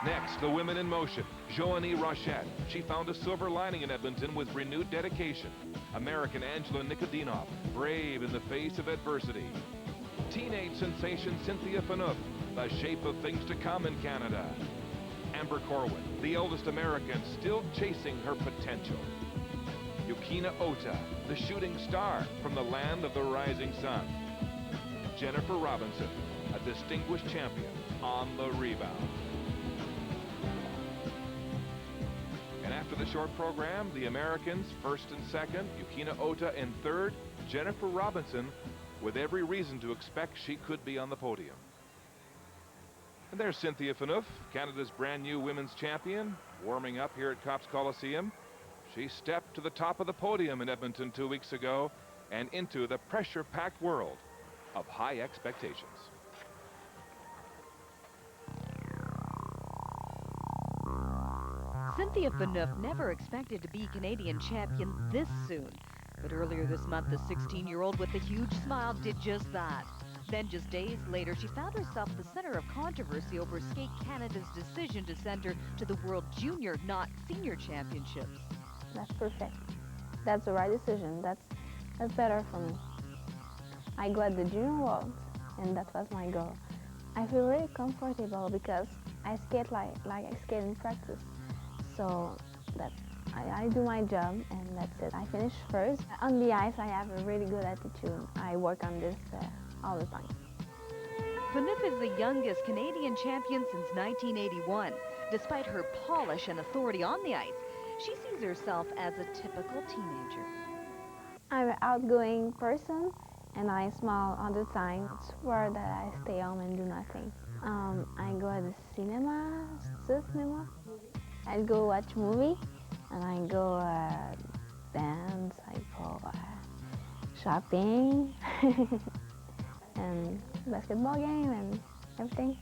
Next, the women in motion. Joannie Rochette. She found a silver lining in Edmonton with renewed dedication. American Angela Nikodinov, brave in the face of adversity. Teenage sensation Cynthia Phaneuf, the shape of things to come in Canada. Amber Corwin, the eldest American, still chasing her potential. Yukina Ota, the shooting star from the land of the rising sun. Jennifer Robinson, a distinguished champion on the rebound. And after the short program, the Americans first and second, Yukina Ota in third, Jennifer Robinson with every reason to expect she could be on the podium. And there's Cynthia Phaneuf, Canada's brand new women's champion, warming up here at Copps Coliseum. She stepped to the top of the podium in Edmonton 2 weeks ago and into the pressure-packed world of high expectations. Cynthia Phaneuf never expected to be Canadian champion this soon. But earlier this month, the 16-year-old with a huge smile did just that. Then just days later, she found herself at the center of controversy over Skate Canada's decision to send her to the World Junior, not Senior Championships. That's perfect. That's the right decision. That's better for me. I got the Junior World, and that was my goal. I feel really comfortable because I skate like I skate in practice. So that I do my job, and that's it. I finish first. On the ice, I have a really good attitude. I work on this all the time. Phaneuf is the youngest Canadian champion since 1981. Despite her polish and authority on the ice, she sees herself as a typical teenager. I'm an outgoing person, and I smile all the time. It's rare that I stay home and do nothing. I go to the cinema. I go watch movie, and I go dance. I go shopping, and basketball game, and everything.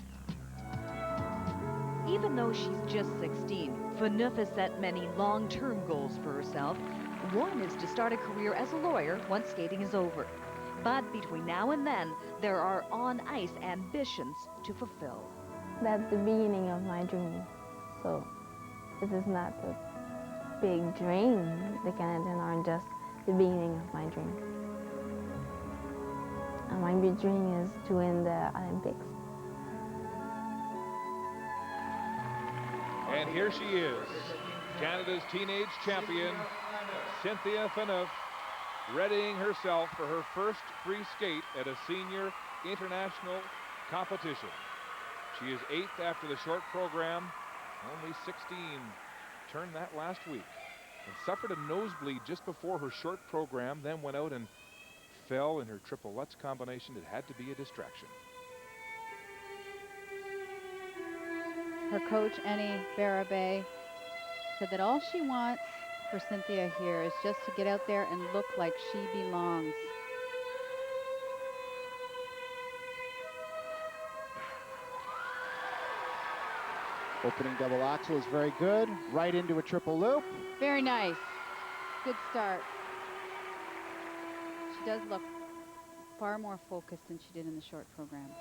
Even though she's just 16, Phaneuf has set many long-term goals for herself. One is to start a career as a lawyer once skating is over. But between now and then, there are on-ice ambitions to fulfill. That's the beginning of my dream. So this is not a big dream. The Canadians are just the beginning of my dream. And my big dream is to win the Olympics. And here she is, Canada's teenage champion, Cynthia Phaneuf, readying herself for her first free skate at a senior international competition. She is 8th after the short program, only 16, turned that last week, and suffered a nosebleed just before her short program, then went out and fell in her triple Lutz combination. It had to be a distraction. Her coach, Annie Barabé, said that all she wants for Cynthia here is just to get out there and look like she belongs. Opening double axel is very good. Right into a triple loop. Very nice. Good start. She does look far more focused than she did in the short program.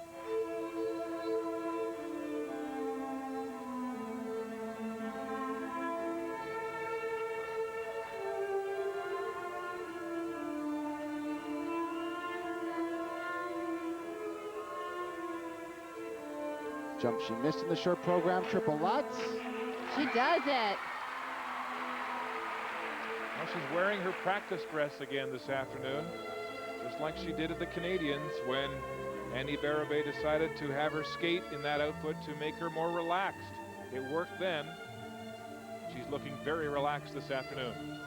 Jump she missed in the short program, triple Lutz. She does it. Well, she's wearing her practice dress again this afternoon, just like she did at the Canadians when Annie Barabé decided to have her skate in that outfit to make her more relaxed. It worked then. She's looking very relaxed this afternoon.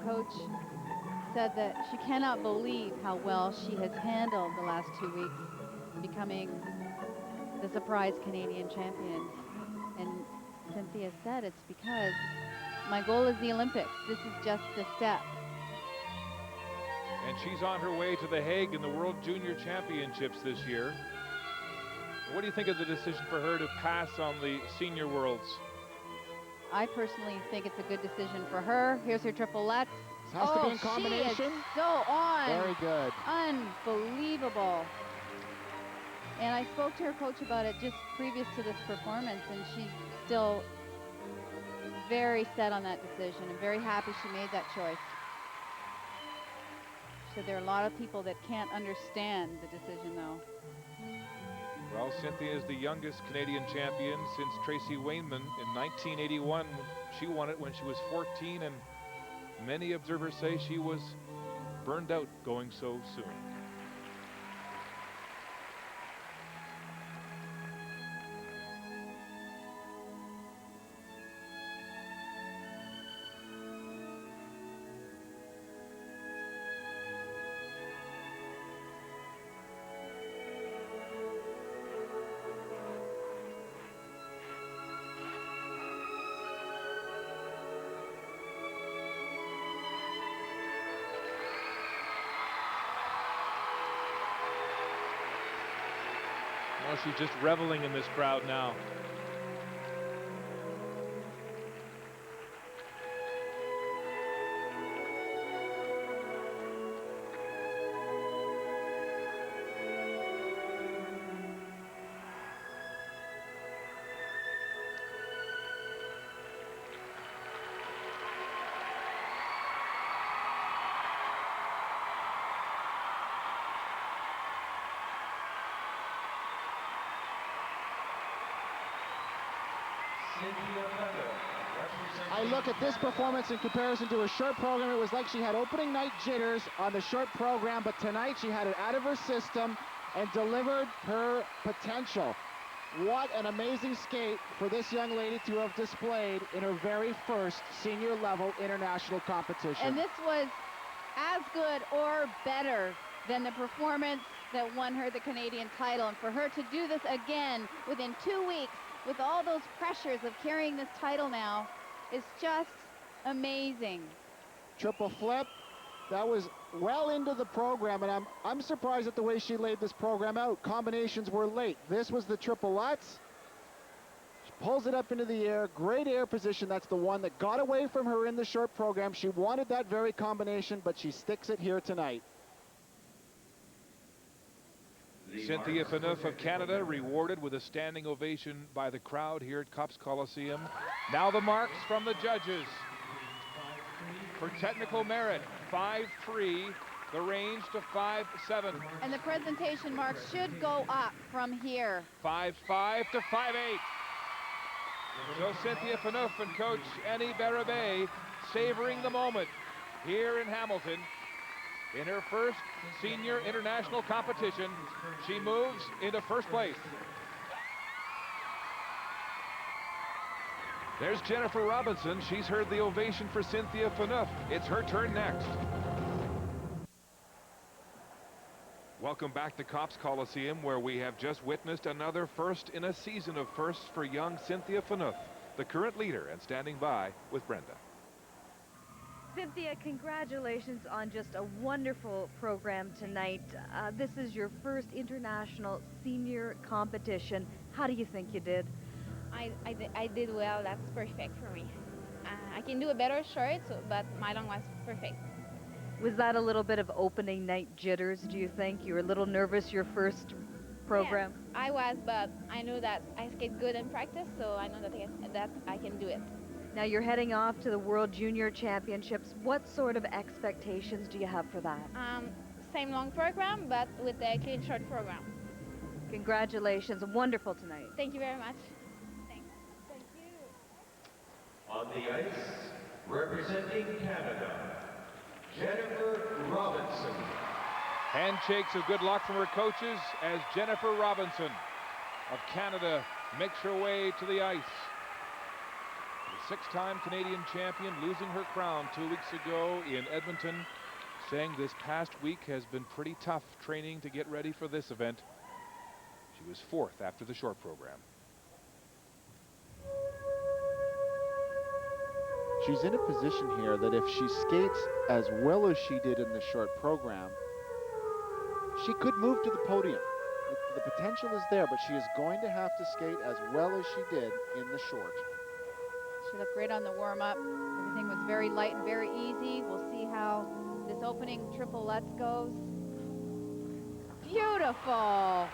coach said that she cannot believe how well she has handled the last 2 weeks, becoming the surprise Canadian champion. And Cynthia said it's because my goal is the Olympics. This is just the step. And she's on her way to The Hague in the World Junior Championships this year. What do you think of the decision for her to pass on the Senior Worlds? I personally think it's a good decision for her. Here's her triple Lutz. This has to be in combination. She is so on. Very good. Unbelievable. And I spoke to her coach about it just previous to this performance, and she's still very set on that decision and very happy she made that choice. She said there are a lot of people that can't understand the decision, though. Well, Cynthia is the youngest Canadian champion since Tracy Wayman in 1981. She won it when she was 14, and many observers say she was burned out going so soon. Well, she's just reveling in this crowd now. I look at this performance in comparison to a short program. It was like she had opening night jitters on the short program, but tonight she had it out of her system and delivered her potential. What an amazing skate for this young lady to have displayed in her very first senior level international competition. And this was as good or better than the performance that won her the Canadian title. And for her to do this again within 2 weeks with all those pressures of carrying this title now is just amazing. Triple flip. That was well into the program, and I'm surprised at the way she laid this program out. Combinations were late. This was the triple Lutz. She pulls it up into the air. Great air position. That's the one that got away from her in the short program. She wanted that very combination, but she sticks it here tonight. Cynthia Phaneuf of Canada rewarded with a standing ovation by the crowd here at Copps Coliseum. Now the marks from the judges. For technical merit, 5.3, the range to 5.7. And the presentation marks should go up from here. 5.5 to 5.8. So Cynthia Phaneuf and coach Annie Barabé savoring the moment here in Hamilton. In her first senior international competition, she moves into first place. There's Jennifer Robinson. She's heard the ovation for Cynthia Phaneuf. It's her turn next. Welcome back to Copps Coliseum, where we have just witnessed another first in a season of firsts for young Cynthia Phaneuf, the current leader, and standing by with Brenda. Cynthia, congratulations on just a wonderful program tonight. This is your first international senior competition. How do you think you did? I did well. That's perfect for me. I can do a better short, but my long was perfect. Was that a little bit of opening night jitters, do you think? You were a little nervous your first program? Yeah, I was, but I know that I skate good in practice, so I know that I can do it. Now you're heading off to the World Junior Championships. What sort of expectations do you have for that? Same long program, but with a clean short program. Congratulations. Wonderful tonight. Thank you very much. Thanks. Thank you. On the ice, representing Canada, Jennifer Robinson. Handshakes of good luck from her coaches as Jennifer Robinson of Canada makes her way to the ice. six-time Canadian champion, losing her crown 2 weeks ago in Edmonton, saying this past week has been pretty tough training to get ready for this event. She was fourth after the short program. She's in a position here that if she skates as well as she did in the short program, she could move to the podium. The potential is there, but she is going to have to skate as well as she did in the short. She looked great on the warm-up. Everything was very light and very easy. We'll see how this opening triple Lutz goes. Beautiful.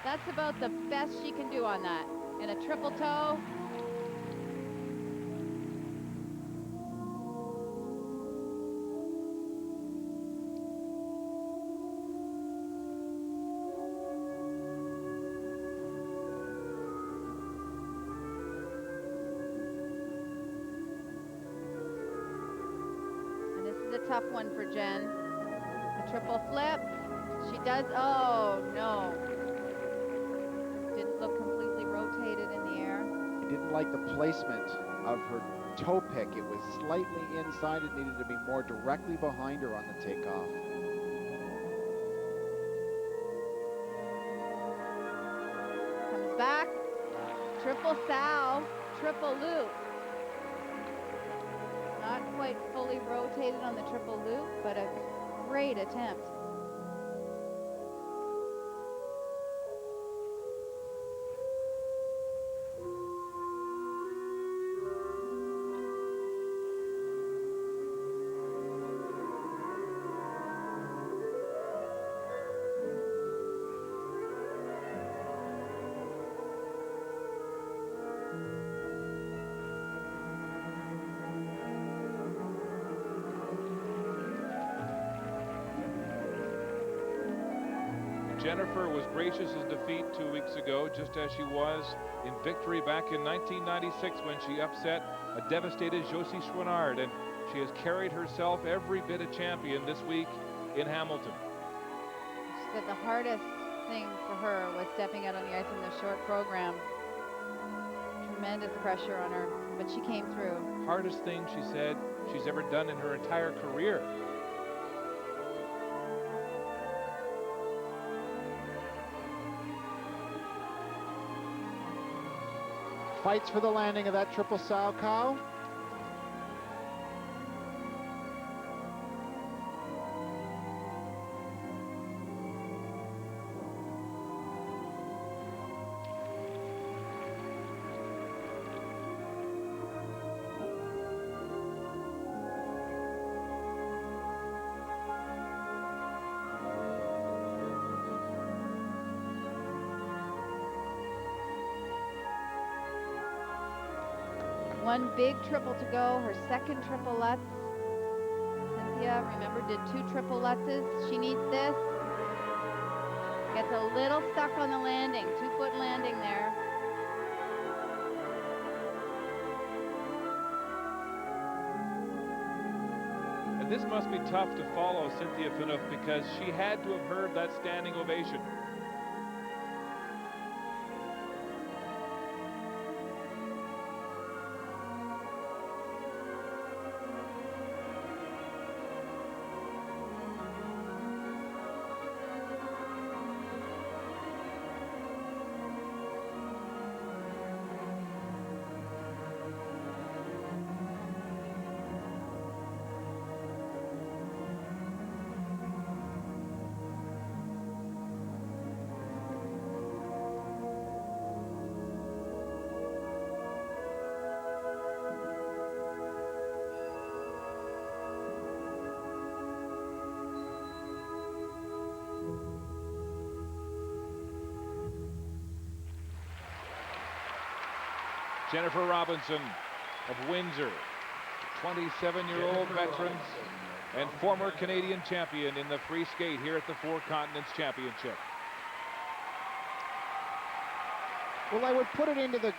That's about the best she can do on that. And a triple toe. Tough one for Jen. A triple flip. She does. Oh no. Didn't look completely rotated in the air. I didn't like the placement of her toe pick. It was slightly inside. It needed to be more directly behind her on the takeoff. Comes back. Triple salve. Triple loop. Not quite fully rotated on the triple loop, but a great attempt. Jennifer was gracious as defeat 2 weeks ago, just as she was in victory back in 1996 when she upset a devastated Josie Chouinard, and she has carried herself every bit a champion this week in Hamilton. She said the hardest thing for her was stepping out on the ice in the short program. Tremendous pressure on her, but she came through. Hardest thing, she said, she's ever done in her entire career. Fights for the landing of that triple Salchow. One big triple to go, her second triple Lutz. Cynthia, remember, did 2 triple Lutzes. She needs this. Gets a little stuck on the landing, 2-foot landing there. And this must be tough to follow Cynthia Phaneuf, because she had to have heard that standing ovation. Jennifer Robinson of Windsor, 27-year-old veteran and former Canadian champion in the free skate here at the Four Continents Championship. Well, I would put it into the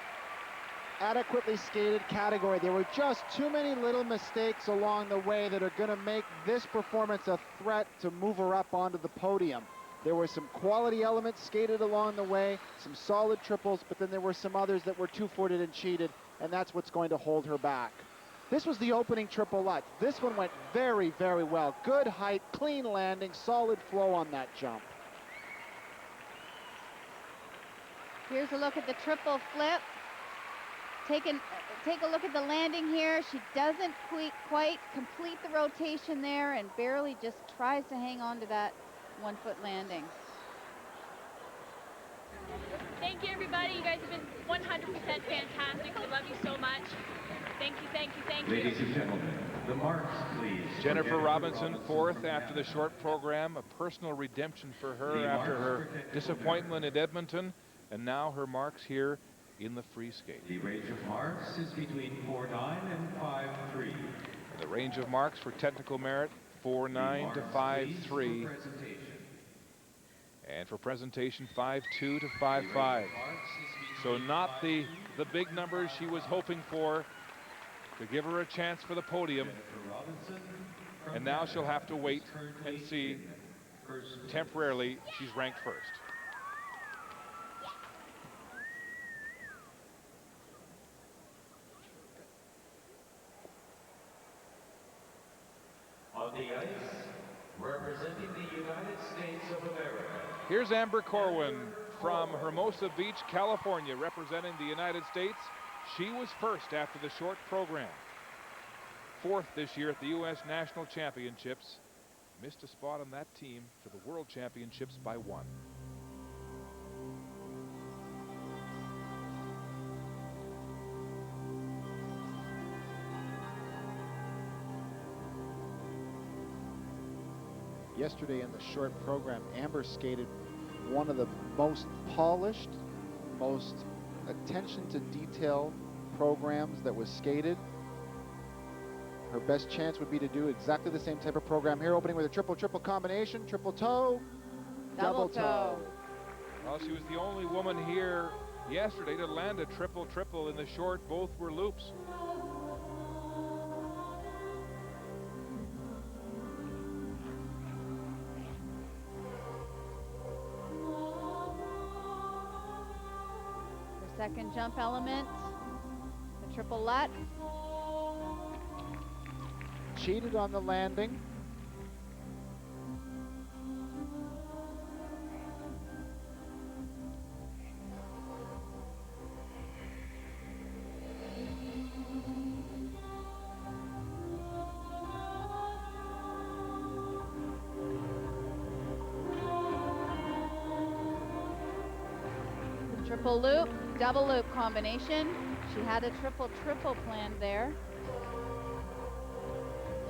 adequately skated category. There were just too many little mistakes along the way that are going to make this performance a threat to move her up onto the podium. There were some quality elements skated along the way, some solid triples, but then there were some others that were two-footed and cheated, and that's what's going to hold her back. This was the opening triple Lutz. This one went very, very well. Good height, clean landing, solid flow on that jump. Here's a look at the triple flip. Take a look at the landing here. She doesn't quite complete the rotation there and barely just tries to hang on to that 1-foot landing. Thank you, everybody. You guys have been 100% fantastic. I love you so much. Thank you, thank you, thank you. Ladies and gentlemen, the marks, please. Jennifer Robinson, fourth after the short program. A personal redemption for her after her disappointment at Edmonton. And now her marks here in the free skate. The range of marks is between 4.9 and 5.3. The range of marks for technical merit, 4.9 to 5.3. And for presentation, 5.2 to 5.5. So not the big numbers she was hoping for to give her a chance for the podium. And now she'll have to wait and see. Temporarily, she's ranked first. On the ice, representing the United States of America. Here's Amber Corwin from Hermosa Beach, California, representing the United States. She was first after the short program. Fourth this year at the U.S. National Championships. Missed a spot on that team for the World Championships by 1. Yesterday in the short program, Amber skated one of the most polished, most attention to detail programs that was skated. Her best chance would be to do exactly the same type of program here, opening with a triple-triple combination, triple toe, double toe. Well, she was the only woman here yesterday to land a triple-triple in the short. Both were loops. Second jump element, the triple Lutz. Cheated on the landing. Triple loop, double loop combination. She had a triple-triple planned there.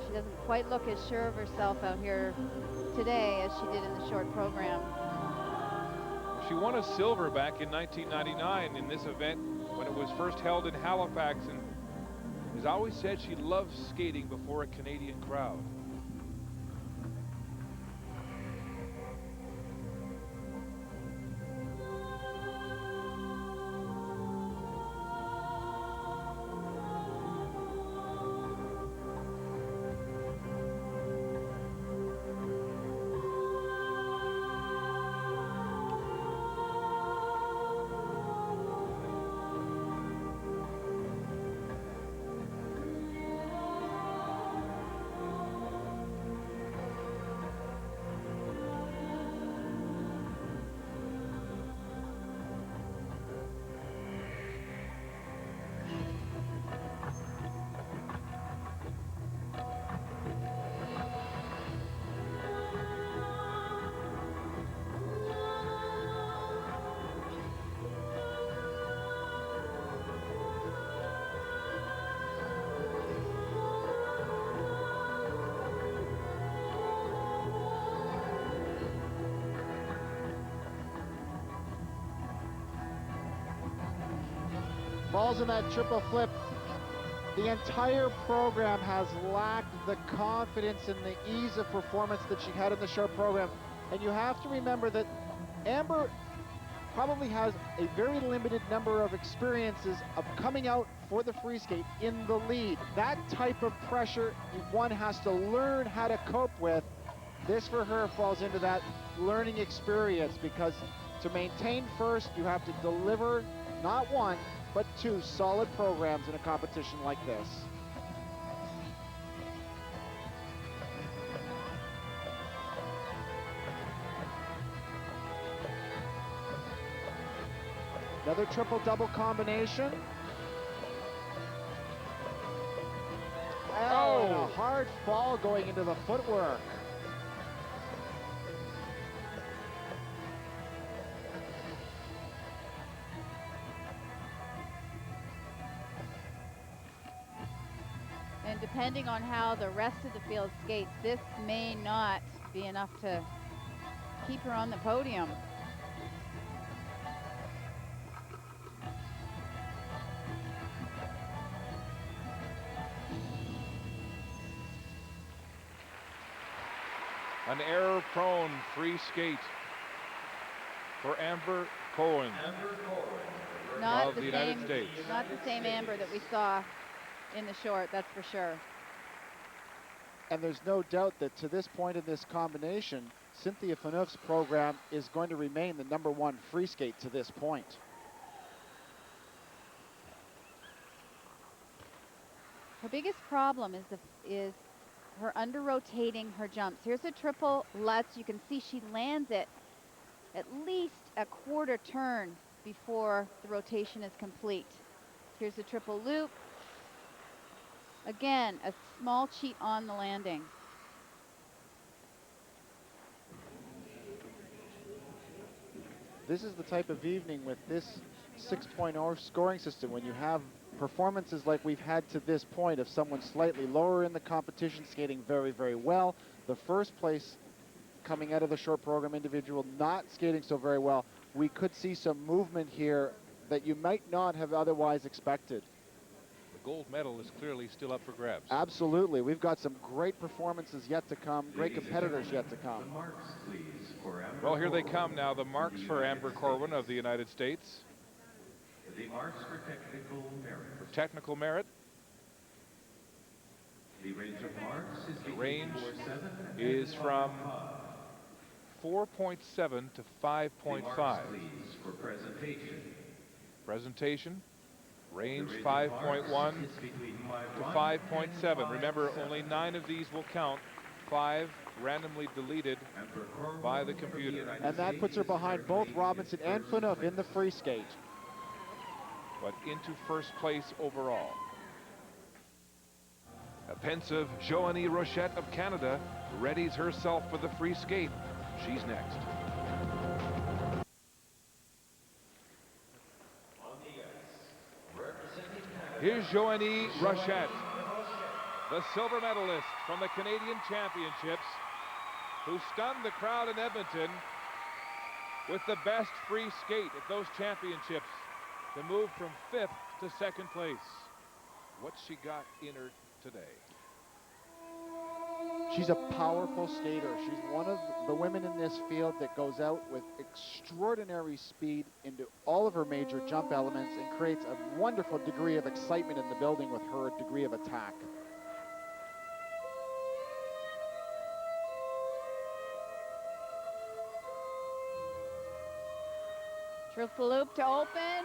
She doesn't quite look as sure of herself out here today as she did in the short program. She won a silver back in 1999 in this event when it was first held in Halifax, and has always said she loves skating before a Canadian crowd. Falls in that triple flip. The entire program has lacked the confidence and the ease of performance that she had in the short program. And you have to remember that Amber probably has a very limited number of experiences of coming out for the free skate in the lead. That type of pressure one has to learn how to cope with. This for her falls into that learning experience, because to maintain first, you have to deliver not one, but two solid programs in a competition like this. Another triple-double combination. Oh, and a hard fall going into the footwork. And depending on how the rest of the field skates, this may not be enough to keep her on the podium. An error-prone free skate for Amber Corwin Not of the United States. Not the same Amber that we saw in the short, that's for sure. And there's no doubt that to this point in this combination, Cynthia Phaneuf's program is going to remain the #1 free skate to this point. Her biggest problem is her under-rotating her jumps. Here's a triple Lutz. You can see she lands it at least a quarter turn before the rotation is complete. Here's a triple loop. Again, a small cheat on the landing. This is the type of evening with this 6.0 scoring system, when you have performances like we've had to this point of someone slightly lower in the competition skating very, very well. The first place coming out of the short program individual not skating so very well. We could see some movement here that you might not have otherwise expected. The gold medal is clearly still up for grabs. Absolutely. We've got some great performances yet to come, great competitors yet to come. Well, here they come now, the marks for Amber Corwin of the United States. The marks for technical merit. For technical merit, The range of marks is the range is from 4.7 to 5.5. please, for presentation. Presentation, range 5.1 to 5.7. Remember, only 9 of these will count. 5 randomly deleted by the computer. And that puts her behind both Robinson and Phaneuf in the free skate. But into first place overall. A pensive Joannie Rochette of Canada readies herself for the free skate. She's next. Here's Joannie Rochette, the silver medalist from the Canadian Championships, who stunned the crowd in Edmonton with the best free skate at those championships to move from 5th to 2nd place. What's she got in her today? She's a powerful skater. She's one of the women in this field that goes out with extraordinary speed into all of her major jump elements and creates a wonderful degree of excitement in the building with her degree of attack. Triple loop to open.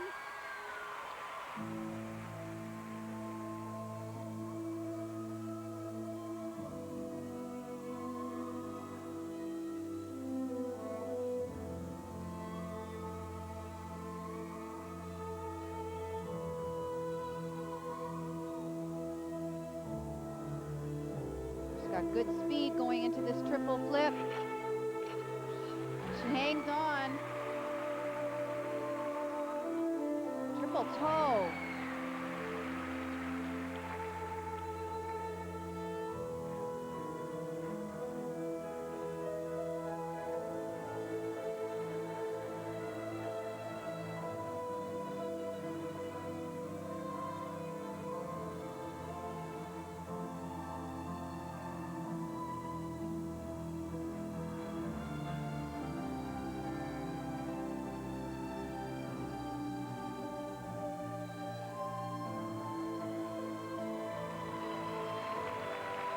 She's got good speed going into this triple flip. She hangs on. Triple toe.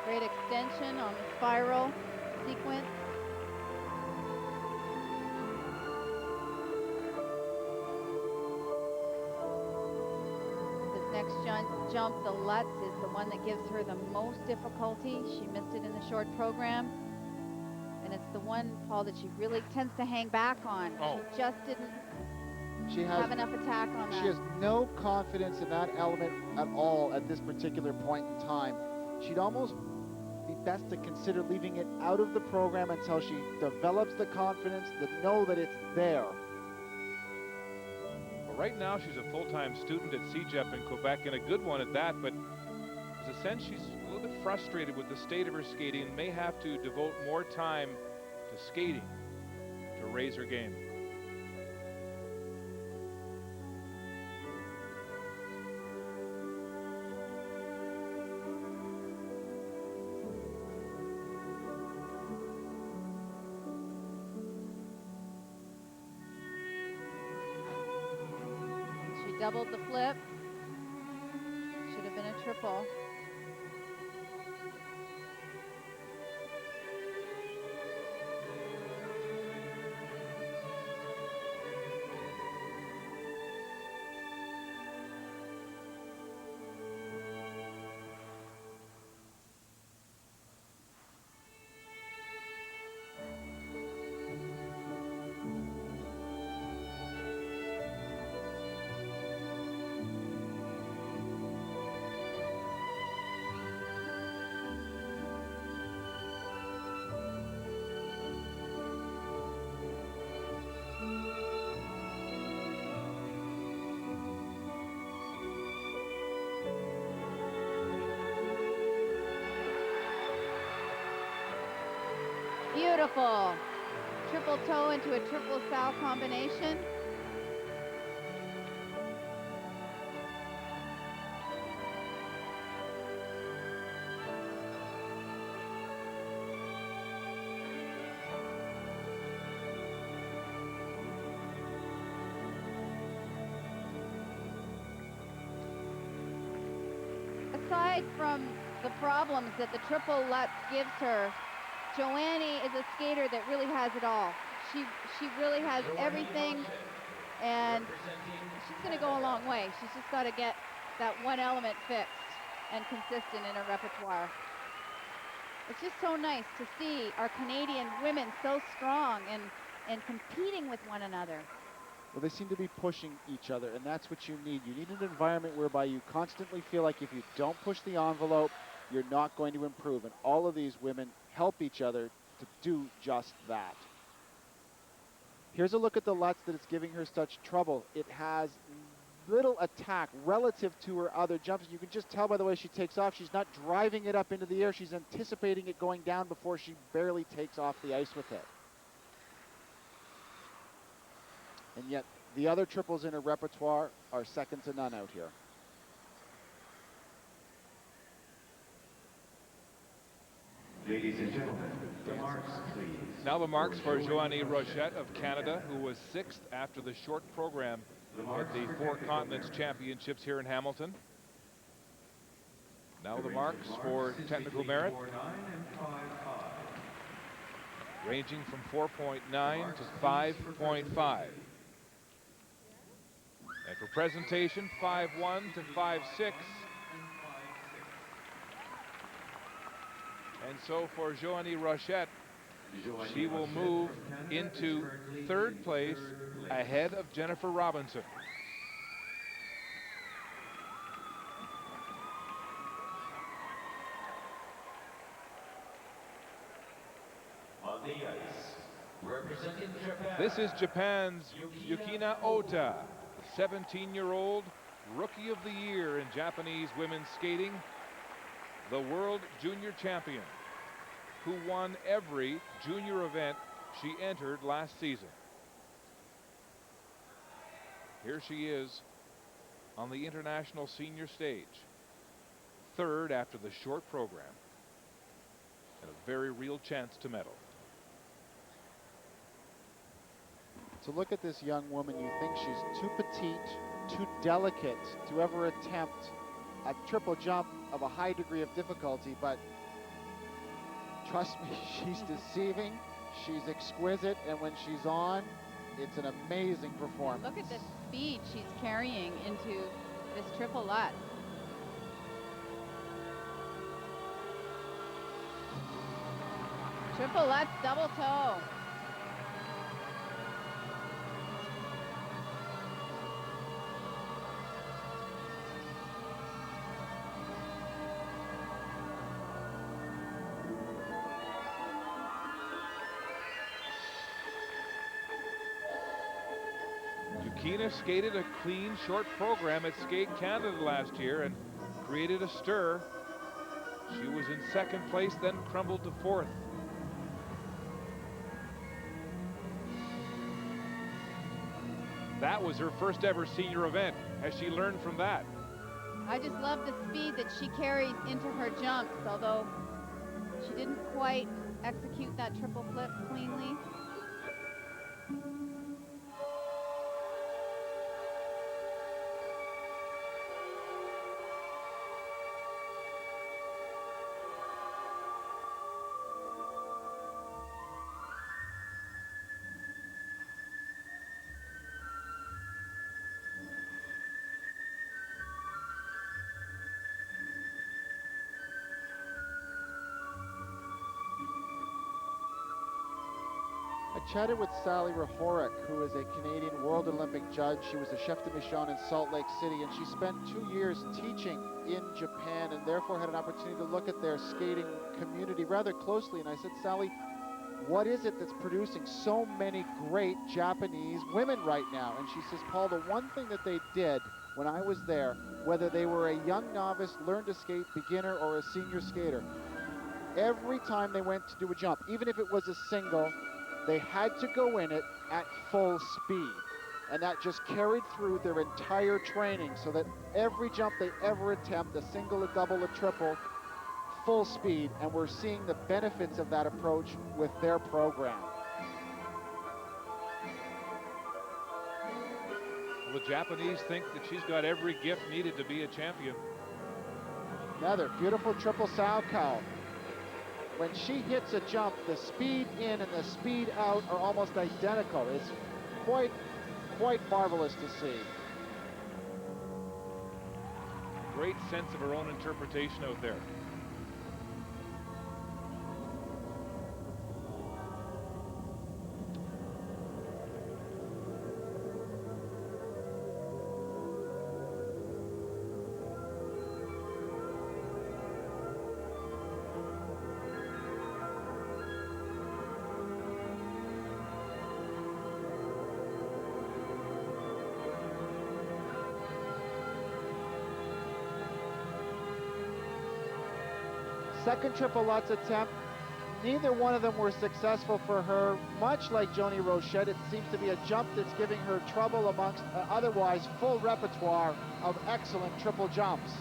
Great extension on the spiral. sequence. This next jump, the Lutz, is the one that gives her the most difficulty. She missed it in the short program. And it's the one, Paul, that she really tends to hang back on. Oh. She just didn't have enough attack on that. She has no confidence in that element at all at this particular point in time. She'd almost be best to consider leaving it out of the program until she develops the confidence to know that it's there. Well, right now she's a full-time student at CEGEP in Quebec, and a good one at that, but there's a sense she's a little bit frustrated with the state of her skating and may have to devote more time to skating to raise her game. She doubled the flip. Should have been a triple. Beautiful. Triple toe into a triple sow combination. Aside from the problems that the triple Lutz gives her, Joannie is a skater that really has it all. She really has everything, and she's going to go a long way. She's just got to get that one element fixed and consistent in her repertoire. It's just so nice to see our Canadian women so strong and competing with one another. Well, they seem to be pushing each other, and that's what you need. You need an environment whereby you constantly feel like if you don't push the envelope, you're not going to improve. And all of these women help each other to do just that. Here's a look at the Lutz that it's giving her such trouble. It has little attack relative to her other jumps. You can just tell by the way she takes off. She's not driving it up into the air. She's anticipating it going down before she barely takes off the ice with it. And yet the other triples in her repertoire are second to none out here. Ladies and gentlemen, the marks, please. Now the marks for Joannie Rochette of Canada, who was 6th after the short program at the Four Continents Championships here in Hamilton. Now the marks for technical merit, ranging from 4.9 to 5.5. And for presentation, 5.1 to 5.6. And so for Joannie Rochette, she will move into 3rd place ahead of Jennifer Robinson. On the ice, representing Japan. This is Japan's Yukina Ota, the 17-year-old Rookie of the Year in Japanese women's skating, the World Junior Champion, who won every junior event she entered last season. Here she is on the international senior stage, 3rd after the short program, and a very real chance to medal. To look at this young woman, you think she's too petite, too delicate to ever attempt a triple jump of a high degree of difficulty, but Trust me, she's deceiving. She's exquisite, and when she's on, it's an amazing performance. Look at the speed she's carrying into this triple Lutz. Triple Lutz double toe. Yukina skated a clean, short program at Skate Canada last year and created a stir. She was in second place, then crumbled to fourth. That was her first ever senior event. Has she learned from that? I just love the speed that she carries into her jumps, although she didn't quite execute that triple flip cleanly. I chatted with Sally Rahoric, who is a Canadian World Olympic judge. She was a chef de mission in Salt Lake City, and she spent 2 years teaching in Japan and therefore had an opportunity to look at their skating community rather closely. And I said, Sally, what is it that's producing so many great Japanese women right now? And she says, Paul, the one thing that they did when I was there, whether they were a young novice, learn to skate, beginner, or a senior skater, every time they went to do a jump, even if it was a single, they had to go in it at full speed. And that just carried through their entire training, so that every jump they ever attempt, a single, a double, a triple, full speed. And we're seeing the benefits of that approach with their program. Well, the Japanese think that she's got every gift needed to be a champion. Another beautiful triple Salchow. When she hits a jump, the speed in and the speed out are almost identical. It's quite marvelous to see. Great sense of her own interpretation out there. Second triple Lutz attempt, neither one of them were successful for her. Much like Joannie Rochette, it seems to be a jump that's giving her trouble amongst otherwise full repertoire of excellent triple jumps.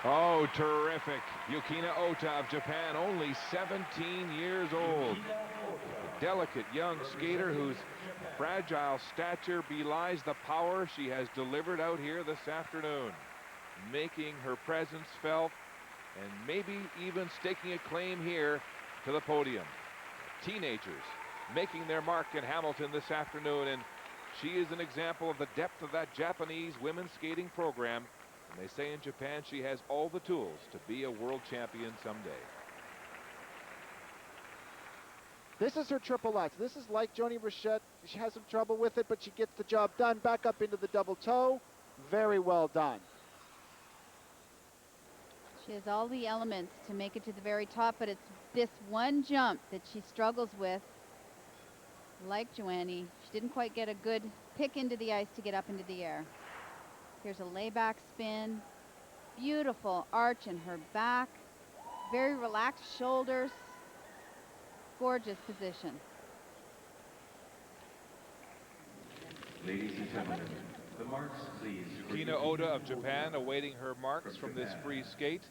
Oh, terrific. Yukina Ota of Japan, only 17 years old. A delicate young skater whose fragile stature belies the power she has delivered out here this afternoon, making her presence felt and maybe even staking a claim here to the podium. Teenagers making their mark in Hamilton this afternoon, and she is an example of the depth of that Japanese women's skating program. And they say in Japan she has all the tools to be a world champion someday. This is her triple Lutz. This is like Joannie Rochette. She has some trouble with it, but she gets the job done. Back up into the double toe. Very well done. She has all the elements to make it to the very top, but it's this one jump that she struggles with. Like Joannie, she didn't quite get a good pick into the ice to get up into the air. Here's a layback spin. Beautiful arch in her back. Very relaxed shoulders. Gorgeous position. Ladies and gentlemen, the marks, please. Yukina Ota of Japan awaiting her marks from this free skate.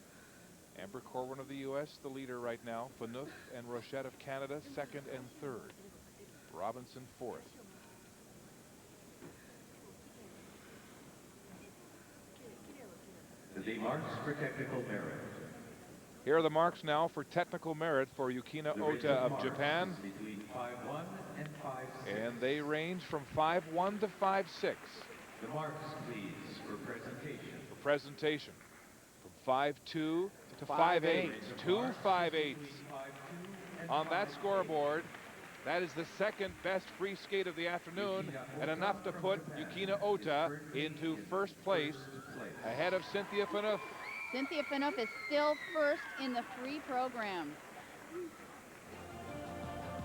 Amber Corwin of the U.S., the leader right now. Phaneuf and Rochette of Canada, second and third. Robinson, fourth. The marks for technical merit. Here are the marks now for technical merit for Yukina Ota of Japan. Between 5'1" and 5'6". And they range from 5'1" to 5'6". The marks, please, for presentation. For presentation. From 5'2" to 5'8". 2 5/8s on that scoreboard. That is the second best free skate of the afternoon, and enough to put Yukina Ota into first place ahead of Cynthia Phaneuf. Cynthia Phaneuf is still first in the free program.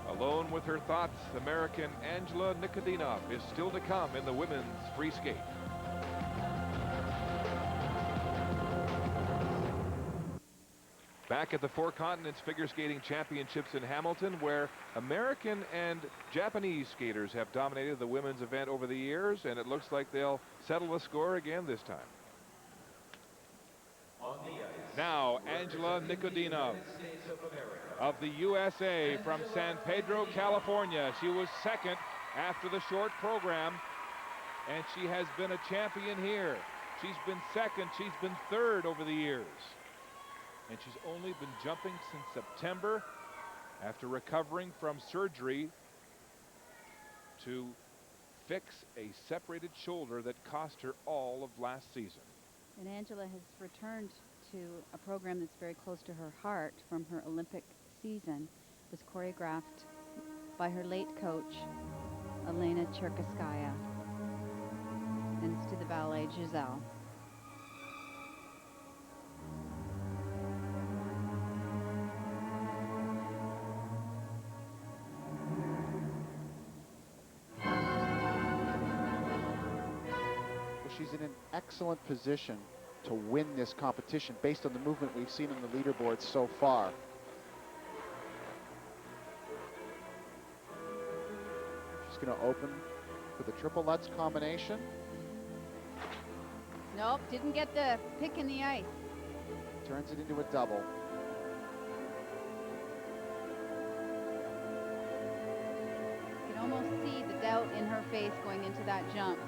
Alone with her thoughts, American Angela Nikodinov is still to come in the women's free skate. Back at the Four Continents Figure Skating Championships in Hamilton, where American and Japanese skaters have dominated the women's event over the years, and it looks like they'll settle the score again this time. Now, Angela Nikodinov of the USA from San Pedro, California. She was second after the short program, and she has been a champion here. She's been second, she's been third over the years. And she's only been jumping since September after recovering from surgery to fix a separated shoulder that cost her all of last season. And Angela has returned to a program that's very close to her heart from her Olympic season. It was choreographed by her late coach, Elena Cherkaskaya. And it's to the ballet Giselle. She's in an excellent position to win this competition based on the movement we've seen on the leaderboard so far. She's going to open for the triple Lutz combination. Nope, didn't get the pick in the ice. Turns it into a double. You can almost see the doubt in her face going into that jump.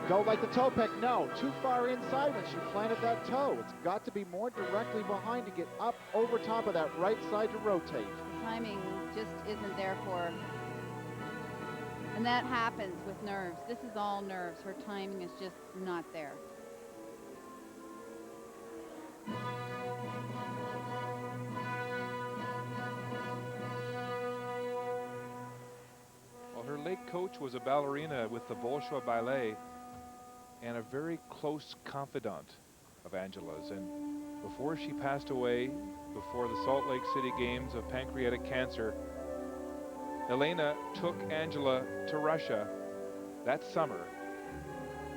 Don't like the toe pick, no. Too far inside when she planted that toe. It's got to be more directly behind to get up over top of that right side to rotate. The timing just isn't there for her. And that happens with nerves. This is all nerves. Her timing is just not there. Well, her late coach was a ballerina with the Bolshoi Ballet and a very close confidant of Angela's. And before she passed away, before the Salt Lake City Games of pancreatic cancer, Elena took Angela to Russia that summer,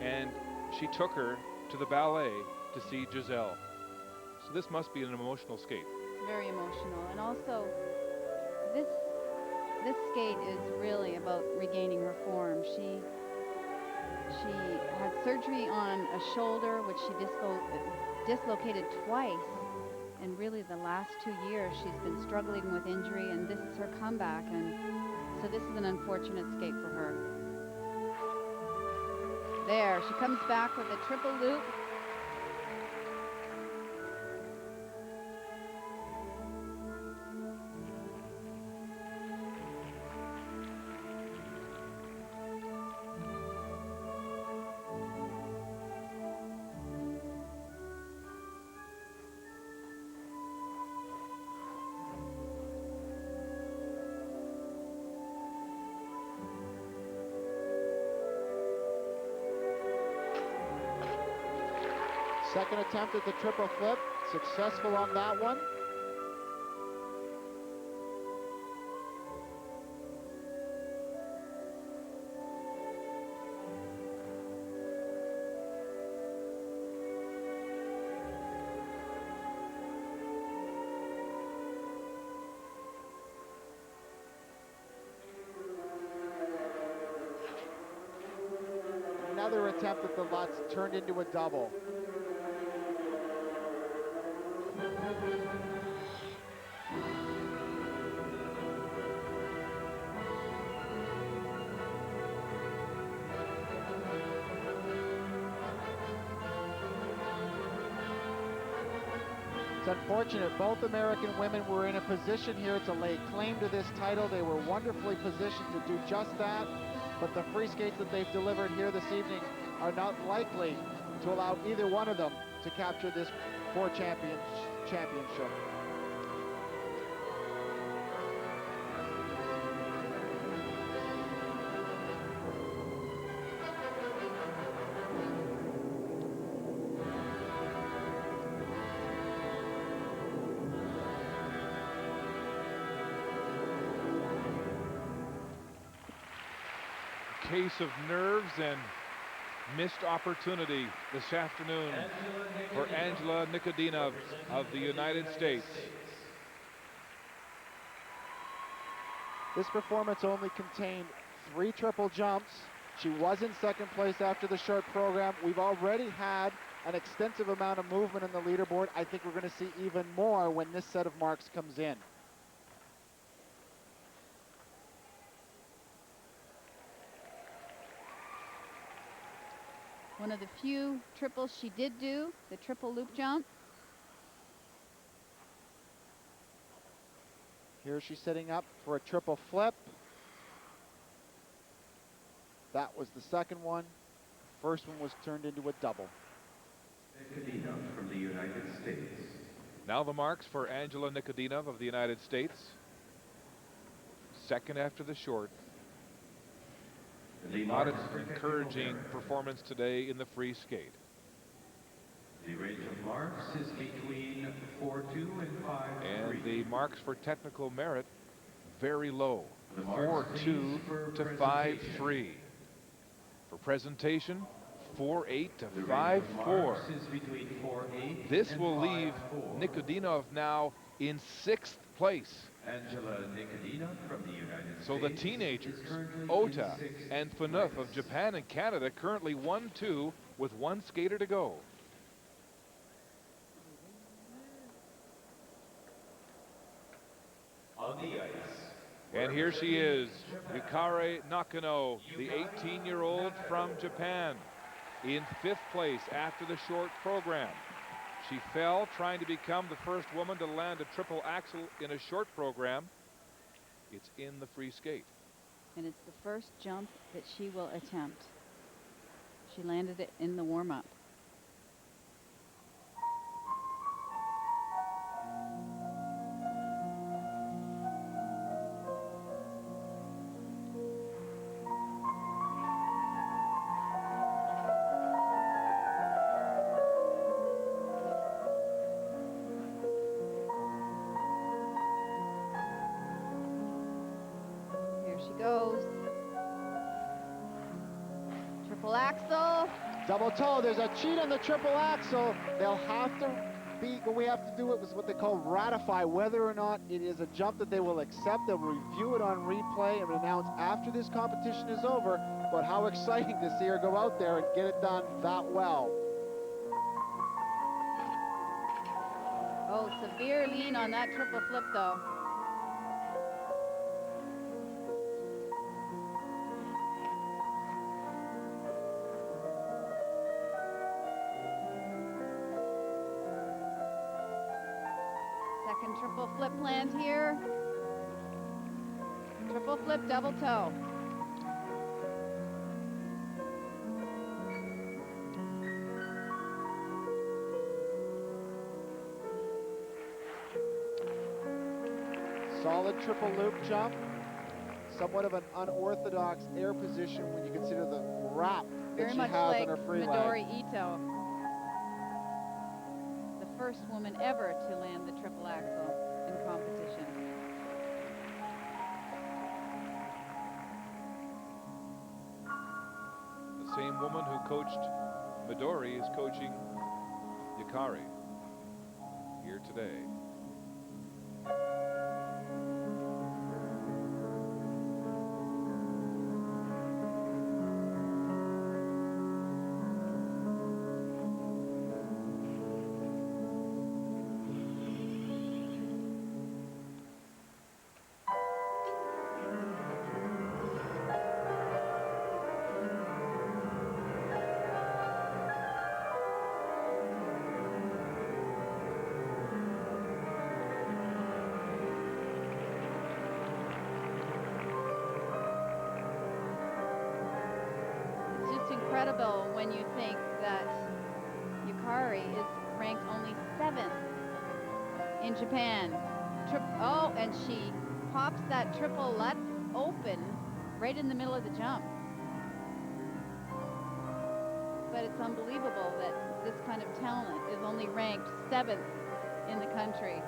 and she took her to the ballet to see Giselle. So this must be an emotional skate. Very emotional. And also, this skate is really about regaining her form. She had surgery on a shoulder, which she dislocated twice. And really the last 2 years she's been struggling with injury, and this is her comeback. And so this is an unfortunate skate for her. There, she comes back with a triple loop. Second attempt at the triple flip, successful on that one. another attempt at the Lutz turned into a double. It's unfortunate both American women were in a position here to lay claim to this title. They were wonderfully positioned to do just that, but the free skates that they've delivered here this evening are not likely to allow either one of them to capture this championship. Case of nerves and missed opportunity this afternoon for Angela Nikodinov of the United States. This performance only contained 3 triple jumps. She was in second place after the short program. We've already had an extensive amount of movement in the leaderboard. I think we're going to see even more when this set of marks comes in. One of the few triples she did do, the triple loop jump. Here she's setting up for a triple flip. That was the second one. The first one was turned into a double. Nikodinov from the United States. Now the marks for Angela Nikodinov of the United States. Second after the short. Not an encouraging performance today in the free skate. The range of marks is between 4.2 and 5.3. And the marks for technical merit very low, The marks 4.2 for to presentation. 5.3. For presentation, 4.8 to The range of 5.4. marks is between 4.8 This and will leave 5.4. Nikodinov now in 6th place. Angela Nikodinov from the United States. So the teenagers, is currently Ota in 6th and Phaneuf place. of Japan and Canada, currently 1-2 with 1 skater to go. On the ice. And here she is, Yukina Ota, the 18-year-old from Japan, in 5th place after the short program. She fell trying to become the first woman to land a triple axel in a short program. It's in the free skate. And it's the first jump that she will attempt. She landed it in the warm-up. Goes. Triple axel. Double toe. There's a cheat on the triple axel. They'll have to be, what we have to do is what they call ratify whether or not it is a jump that they will accept. They'll review it on replay and announce after this competition is over. But how exciting to see her go out there and get it done that well. Oh, severe lean on that triple flip though. Second triple flip planned here. Triple flip, double toe. Solid triple loop jump. Somewhat of an unorthodox air position when you consider the wrap that Very she much has like on her free leg. Midori Ito. The first woman ever to land the triple axel in competition. The same woman who coached Midori is coaching Yukari here today. is ranked only 7th in Japan. Oh, and she pops that triple Lutz open right in the middle of the jump. But it's unbelievable that this kind of talent is only ranked 7th in the country.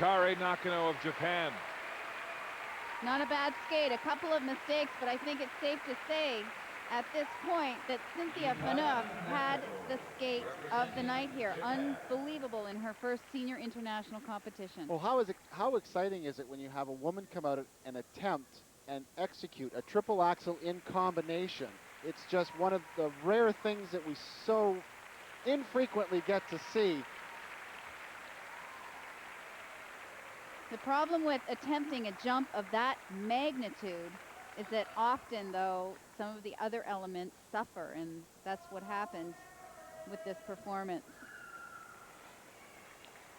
Yukina Ota of Japan. Not a bad skate, a couple of mistakes, but I think it's safe to say at this point that Cynthia Phaneuf had the skate of the night here. Unbelievable in her first senior international competition. Well, how exciting is it when you have a woman come out and attempt and execute a triple axel in combination? It's just one of the rare things that we so infrequently get to see. The problem with attempting a jump of that magnitude is that often, though, some of the other elements suffer, and that's what happened with this performance.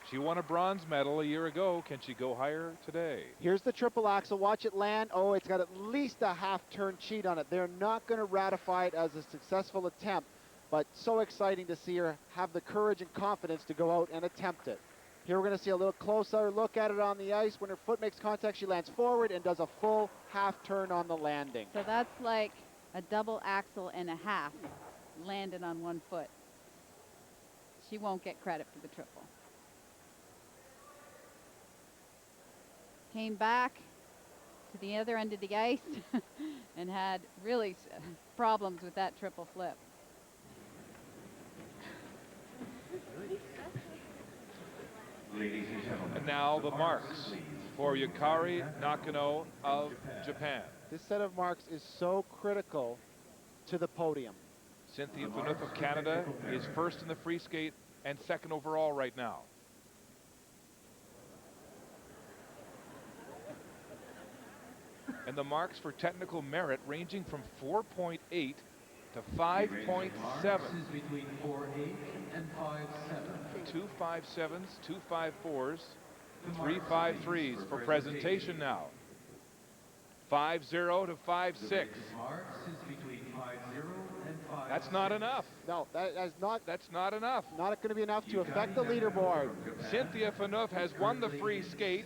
She won a bronze medal a year ago. Can she go higher today? Here's the triple axel. Watch it land. Oh, it's got at least a half-turn cheat on it. They're not going to ratify it as a successful attempt, but so exciting to see her have the courage and confidence to go out and attempt it. Here we're going to see a little closer look at it on the ice. When her foot makes contact, she lands forward and does a full half-turn on the landing. So that's like a double axel and a half landed on one foot. She won't get credit for the triple. Came back to the other end of the ice and had really problems with that triple flip. Ladies and gentlemen. And now the marks for Yukina Ota of Japan. This set of marks is so critical to the podium. Cynthia Phaneuf of Canada is first in the free skate and second overall right now. And the marks for technical merit ranging from 4.8 to 5.7. Between 4.8 and 5.7. 2 5.7s, 2 5.4s, 3 5.3s for presentation now. 5.0 to 5.6. Marks is between 5.0 and 5.6. That's not enough. No, that's not enough. not going to be enough to affect the leaderboard. Cynthia Phaneuf has won the free skate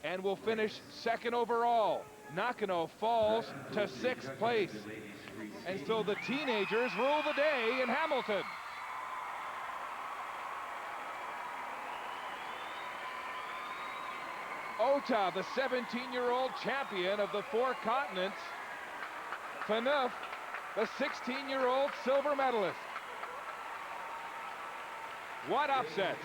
and will finish second overall. Ota falls to 6th place. And so the teenagers rule the day in Hamilton. Ota, the 17-year-old champion of the 4 continents. Phaneuf, the 16-year-old silver medalist. What upsets?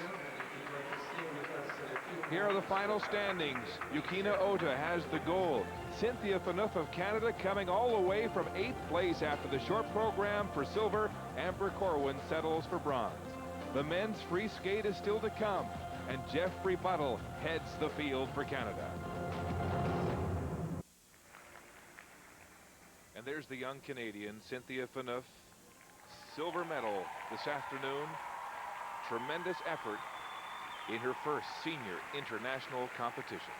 Here are the final standings. Yukina Ota has the gold. Cynthia Phaneuf of Canada coming all the way from 8th place after the short program for silver. Amber Corwin settles for bronze. The men's free skate is still to come, and Jeffrey Buttle heads the field for Canada. And there's the young Canadian, Cynthia Phaneuf. Silver medal this afternoon. Tremendous effort in her first senior international competition.